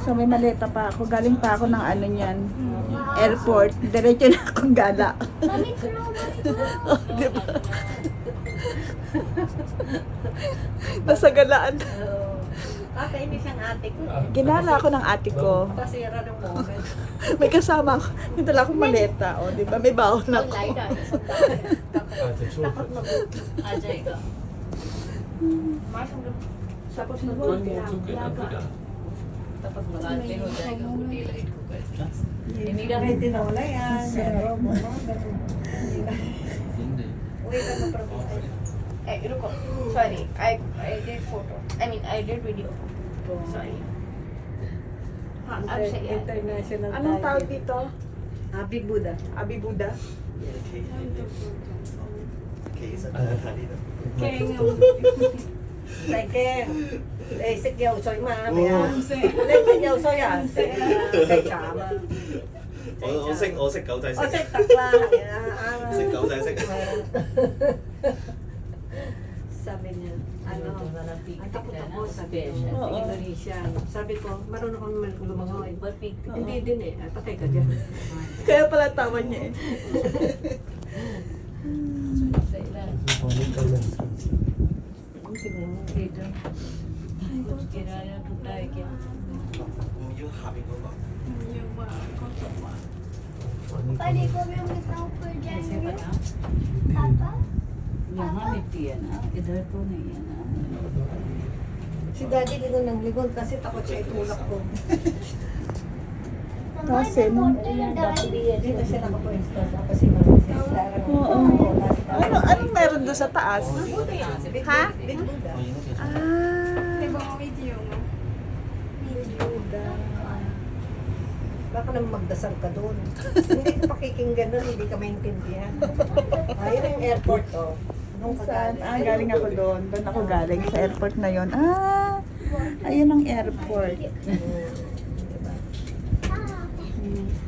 So may maleta pa ako. Galing pa ako ng ano niyan. Airport. Diretso na akong gala. Oh, diba? Nasa galaan. Ate, hindi siyang ate ko. Ginala ako ng ate ko. Pasira ng moment. May kasama ako. May dala akong maleta. O, di ba? May baon ako. Takot mag- Ajay ka. Tapos Tapos mag-ate ho dahil ka butila ito ka. Hindi na rin tinola yan. Uy, ka na probinsya. Eh, ruko. Sorry. I did photo. I mean, I did video. Sorry. I'm saying. International Anong tawag dito? Big Buddha. Abi Buddha? Tại kia đây xích dầu sôi mà mày à lên xích dầu sôi à xích chả mà 我識狗仔識， 我識得啦係啊啱啊 識狗仔識。 sabi niya ano ang takot ako sabi ko Indonesia sabi ko marunong ako naman lumangoy hindi din eh patay ka dyan Kaya pala tama niya eh. Tadi ko yung gisang for January. Papa? यहाँ मिट्टी है ना इधर तो नहीं है ना si daddy lingon ng lingon kasi takot siya itulak ko Kasi nung... dito siya nakapwesto kasi marunong Oo. Anong meron doon sa taas? Ha? Big Buddha Ah. baka naman magdasal ka doon. Hindi ka pakikinggan doon, hindi ka maintindihan. Ayun yung airport, oh. Nung Saan? Galing ako doon. Doon ako galing sa airport na yon. Ayun ang airport.